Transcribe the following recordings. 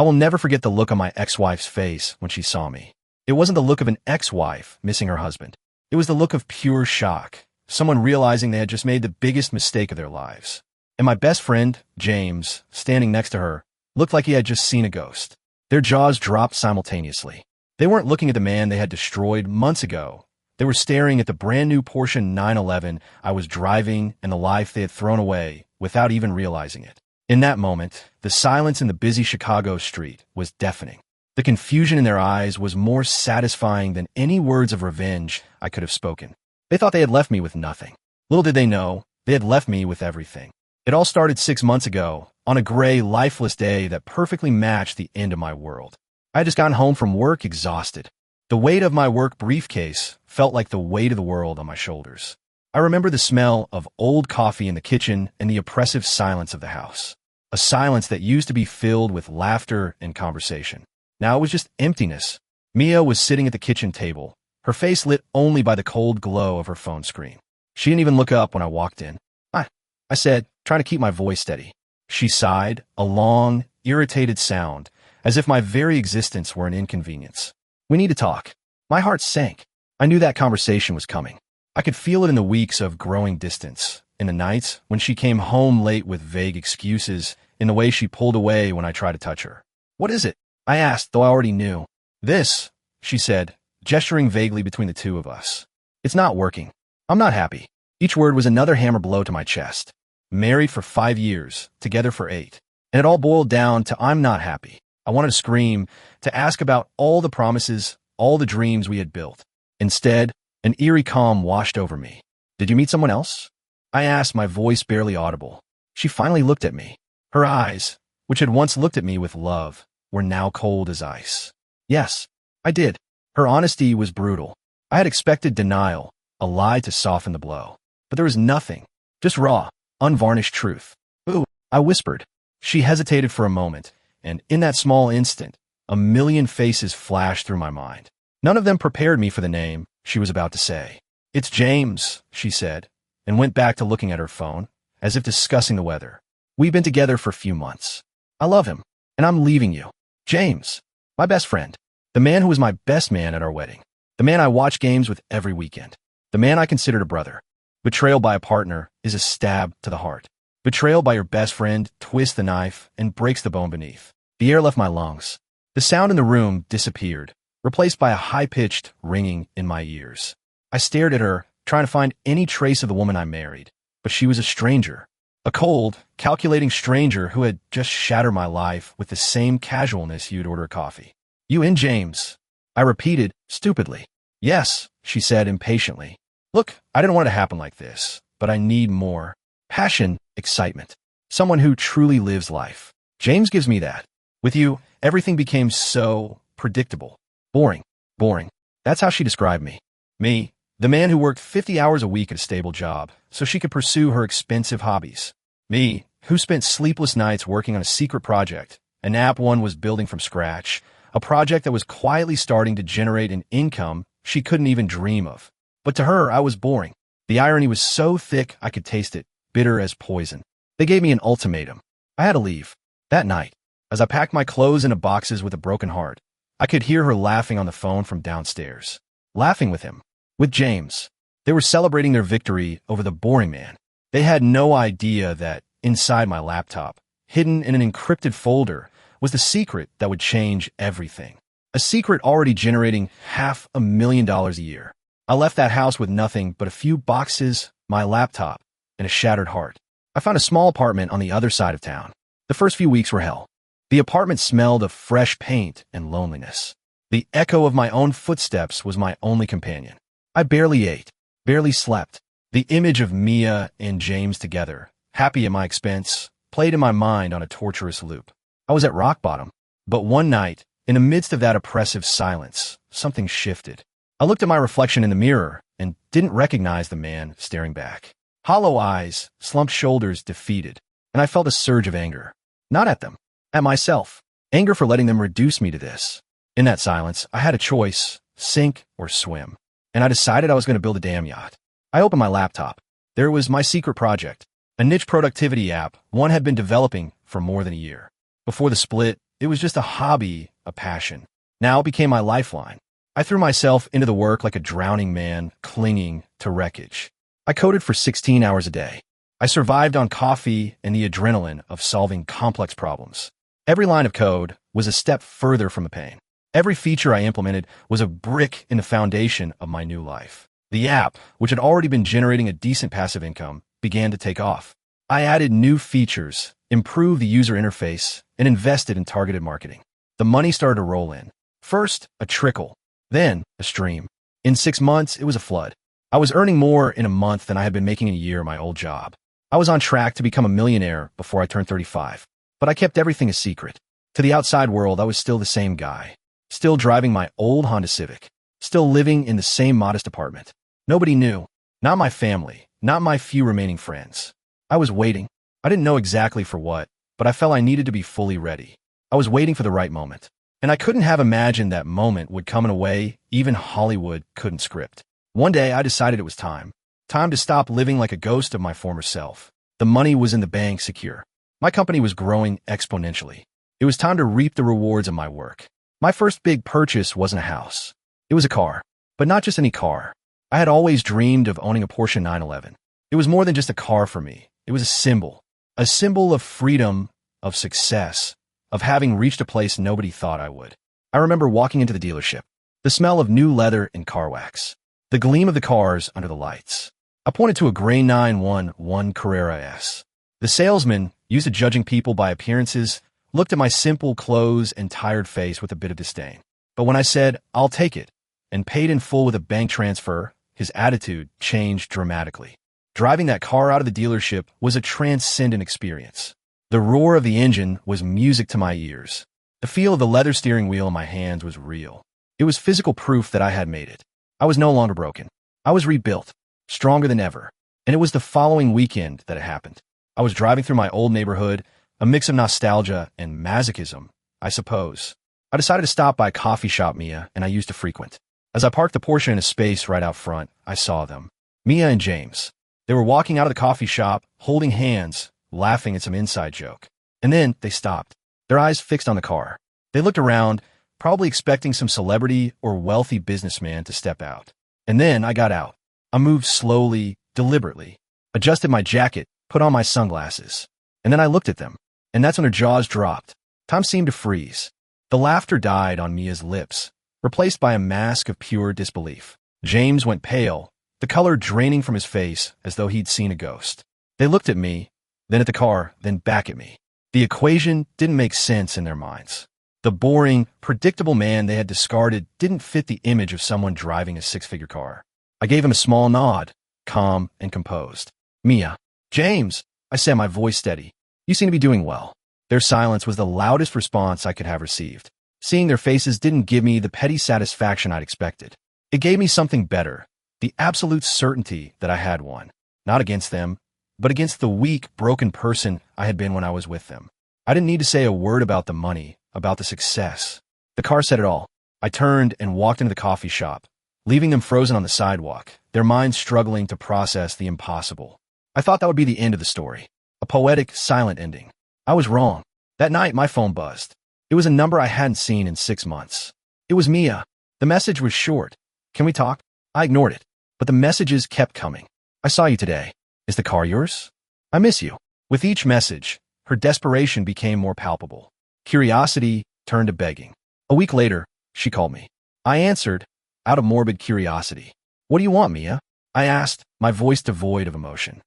I will never forget the look on my ex-wife's face when she saw me. It wasn't the look of an ex-wife missing her husband. It was the look of pure shock, someone realizing they had just made the biggest mistake of their lives. And my best friend, James, standing next to her, looked like he had just seen a ghost. Their jaws dropped simultaneously. They weren't looking at the man they had destroyed months ago. They were staring at the brand new Porsche 911 I was driving and the life they had thrown away without even realizing it. In that moment, the silence in the busy Chicago street was deafening. The confusion in their eyes was more satisfying than any words of revenge I could have spoken. They thought they had left me with nothing. Little did they know, they had left me with everything. It all started 6 months ago, on a gray, lifeless day that perfectly matched the end of my world. I had just gotten home from work exhausted. The weight of my work briefcase felt like the weight of the world on my shoulders. I remember the smell of old coffee in the kitchen and the oppressive silence of the house. A silence that used to be filled with laughter and conversation. Now it was just emptiness. Mia was sitting at the kitchen table, her face lit only by the cold glow of her phone screen. She didn't even look up when I walked in. I said, trying to keep my voice steady. She sighed, a long, irritated sound, as if my very existence were an inconvenience. We need to talk. My heart sank. I knew that conversation was coming. I could feel it in the weeks of growing distance, in the nights when she came home late with vague excuses, in the way she pulled away when I tried to touch her. What is it? I asked, though I already knew. This, she said, gesturing vaguely between the two of us. It's not working. I'm not happy. Each word was another hammer blow to my chest. Married for 5 years, together for 8. And it all boiled down to I'm not happy. I wanted to scream, to ask about all the promises, all the dreams we had built. Instead, an eerie calm washed over me. Did you meet someone else? I asked, my voice barely audible. She finally looked at me. Her eyes, which had once looked at me with love, were now cold as ice. Yes, I did. Her honesty was brutal. I had expected denial, a lie to soften the blow. But there was nothing, just raw, unvarnished truth. Ooh, I whispered. She hesitated for a moment, and in that small instant, a million faces flashed through my mind. None of them prepared me for the name she was about to say. It's James, she said, and went back to looking at her phone, as if discussing the weather. We've been together for a few months. I love him, and I'm leaving you. James, my best friend, the man who was my best man at our wedding, the man I watched games with every weekend, the man I considered a brother. Betrayal by a partner is a stab to the heart. Betrayal by your best friend twists the knife and breaks the bone beneath. The air left my lungs. The sound in the room disappeared, replaced by a high-pitched ringing in my ears. I stared at her, trying to find any trace of the woman I married, but she was a stranger. A cold, calculating stranger who had just shattered my life with the same casualness you'd order coffee. You in, James? I repeated, stupidly. Yes, she said impatiently. Look, I didn't want it to happen like this, but I need more. Passion, excitement. Someone who truly lives life. James gives me that. With you, everything became so predictable. Boring. That's how she described me. Me, the man who worked 50 hours a week at a stable job so she could pursue her expensive hobbies. Me, who spent sleepless nights working on a secret project, an app one was building from scratch, a project that was quietly starting to generate an income she couldn't even dream of. But to her, I was boring. The irony was so thick I could taste it, bitter as poison. They gave me an ultimatum. I had to leave. That night, as I packed my clothes into boxes with a broken heart, I could hear her laughing on the phone from downstairs. Laughing with him. With James. They were celebrating their victory over the boring man. They had no idea that, inside my laptop, hidden in an encrypted folder, was the secret that would change everything. A secret already generating $500,000 a year. I left that house with nothing but a few boxes, my laptop, and a shattered heart. I found a small apartment on the other side of town. The first few weeks were hell. The apartment smelled of fresh paint and loneliness. The echo of my own footsteps was my only companion. I barely ate, barely slept. The image of Mia and James together, happy at my expense, played in my mind on a torturous loop. I was at rock bottom. But one night, in the midst of that oppressive silence, something shifted. I looked at my reflection in the mirror and didn't recognize the man staring back. Hollow eyes, slumped shoulders, defeated, and I felt a surge of anger. Not at them, at myself. Anger for letting them reduce me to this. In that silence, I had a choice, sink or swim. And I decided I was going to build a damn yacht. I opened my laptop. There was my secret project, a niche productivity app one had been developing for more than a year. Before the split, It was just a hobby, a passion. Now it became my lifeline. I threw myself into the work like a drowning man, clinging to wreckage. I coded for 16 hours a day. I survived on coffee and the adrenaline of solving complex problems. Every line of code was a step further from the pain. Every feature I implemented was a brick in the foundation of my new life. The app, which had already been generating a decent passive income, began to take off. I added new features, improved the user interface, and invested in targeted marketing. The money started to roll in. First, a trickle, then a stream. In 6 months, it was a flood. I was earning more in a month than I had been making in a year at my old job. I was on track to become a millionaire before I turned 35, but I kept everything a secret. To the outside world, I was still the same guy, still driving my old Honda Civic, still living in the same modest apartment. Nobody knew, not my family, not my few remaining friends. I was waiting. I didn't know exactly for what, but I felt I needed to be fully ready. I was waiting for the right moment, and I couldn't have imagined that moment would come in a way even Hollywood couldn't script. One day, I decided it was time. Time to stop living like a ghost of my former self. The money was in the bank secure. My company was growing exponentially. It was time to reap the rewards of my work. My first big purchase wasn't a house. It was a car, but not just any car. I had always dreamed of owning a Porsche 911. It was more than just a car for me. It was a symbol of freedom, of success, of having reached a place nobody thought I would. I remember walking into the dealership, the smell of new leather and car wax, the gleam of the cars under the lights. I pointed to a gray 911 Carrera S. The salesman, used to judging people by appearances, looked at my simple clothes and tired face with a bit of disdain. But when I said, "I'll take it," and paid in full with a bank transfer, his attitude changed dramatically. Driving that car out of the dealership was a transcendent experience. The roar of the engine was music to my ears. The feel of the leather steering wheel in my hands was real. It was physical proof that I had made it. I was no longer broken. I was rebuilt, stronger than ever. And it was the following weekend that it happened. I was driving through my old neighborhood, a mix of nostalgia and masochism, I suppose. I decided to stop by a coffee shop Mia and I used to frequent. As I parked the Porsche in a space right out front, I saw them. Mia and James. They were walking out of the coffee shop, holding hands, laughing at some inside joke. And then they stopped, their eyes fixed on the car. They looked around, probably expecting some celebrity or wealthy businessman to step out. And then I got out. I moved slowly, deliberately, adjusted my jacket, put on my sunglasses. And then I looked at them. And that's when their jaws dropped. Time seemed to freeze. The laughter died on Mia's lips, replaced by a mask of pure disbelief. James went pale, the color draining from his face as though he'd seen a ghost. They looked at me, then at the car, then back at me. The equation didn't make sense in their minds. The boring, predictable man they had discarded didn't fit the image of someone driving a six-figure car. I gave him a small nod, calm and composed. "Mia." "James," I said, my voice steady. "You seem to be doing well." Their silence was the loudest response I could have received. Seeing their faces didn't give me the petty satisfaction I'd expected. It gave me something better, the absolute certainty that I had won. Not against them, but against the weak, broken person I had been when I was with them. I didn't need to say a word about the money, about the success. The car said it all. I turned and walked into the coffee shop, leaving them frozen on the sidewalk, their minds struggling to process the impossible. I thought that would be the end of the story. A poetic, silent ending. I was wrong. That night, my phone buzzed. It was a number I hadn't seen in 6 months. It was Mia. The message was short. "Can we talk?" I ignored it, but the messages kept coming. "I saw you today. Is the car yours? I miss you." With each message, her desperation became more palpable. Curiosity turned to begging. A week later, she called me. I answered, out of morbid curiosity. "What do you want, Mia?" I asked, my voice devoid of emotion.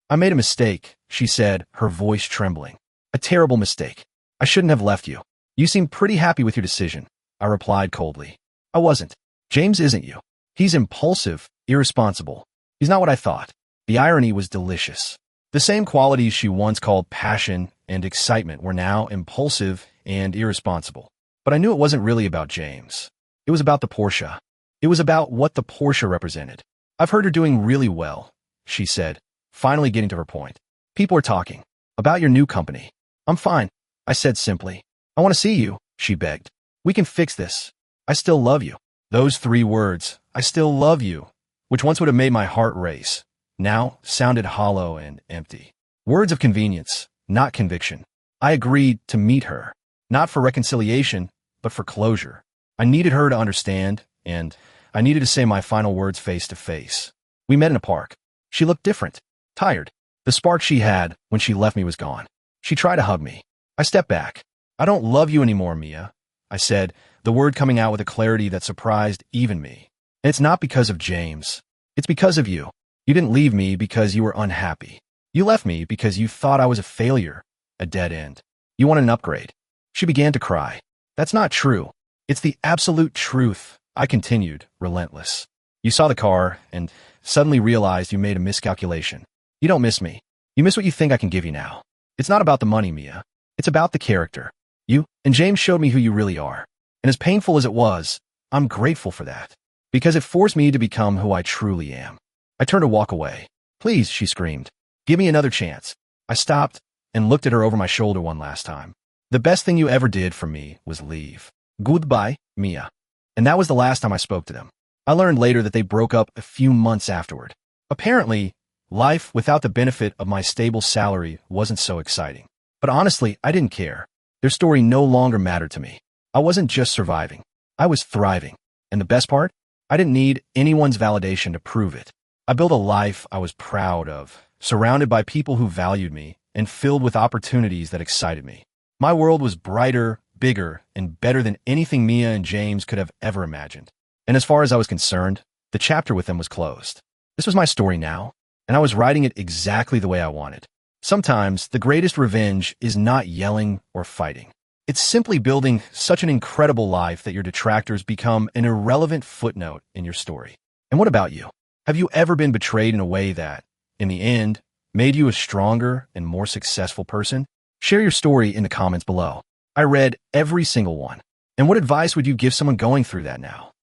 I made a mistake," she said, her voice trembling. "A terrible mistake. I shouldn't have left you. You seemed pretty happy with your decision," I replied coldly. "I wasn't. James isn't you. He's impulsive, irresponsible. He's not what I thought." The irony was delicious. The same qualities she once called passion and excitement were now impulsive and irresponsible. But I knew it wasn't really about James. It was about the Porsche. It was about what the Porsche represented. "I've heard you're doing really well," she said, finally getting to her point. "People are talking about your new company." "I'm fine," I said simply. "I want to see you," she begged. "We can fix this. I still love you." Those 3 words, "I still love you," which once would have made my heart race, now sounded hollow and empty. Words of convenience, not conviction. I agreed to meet her. Not for reconciliation, but for closure. I needed her to understand, and I needed to say my final words face to face. We met in a park. She looked different, tired. The spark she had when she left me was gone. She tried to hug me. I stepped back. I don't love you anymore, Mia, I said, the word coming out with a clarity that surprised even me. And it's not because of James. It's because of you. You didn't leave me because you were unhappy. You left me because you thought I was a failure, a dead end. You wanted an upgrade. She began to cry. That's not true. It's the absolute truth, I continued, relentless. You saw the car and suddenly realized you made a miscalculation. You don't miss me. You miss what you think I can give you now. It's not about the money, Mia. It's about the character. You and James showed me who you really are. And as painful as it was, I'm grateful for that. Because it forced me to become who I truly am. I turned to walk away. Please, she screamed. Give me another chance. I stopped and looked at her over my shoulder one last time. The best thing you ever did for me was leave. Goodbye, Mia. And that was the last time I spoke to them. I learned later that they broke up a few months afterward. Apparently, life without the benefit of my stable salary wasn't so exciting. But honestly, I didn't care. Their story no longer mattered to me. I wasn't just surviving. I was thriving. And the best part? I didn't need anyone's validation to prove it. I built a life I was proud of, surrounded by people who valued me, and filled with opportunities that excited me. My world was brighter, bigger, and better than anything Mia and James could have ever imagined. And as far as I was concerned, the chapter with them was closed. This was my story now, and I was writing it exactly the way I wanted. Sometimes, the greatest revenge is not yelling or fighting. It's simply building such an incredible life that your detractors become an irrelevant footnote in your story. And what about you? Have you ever been betrayed in a way that, in the end, made you a stronger and more successful person? Share your story in the comments below. I read every single one. And what advice would you give someone going through that now?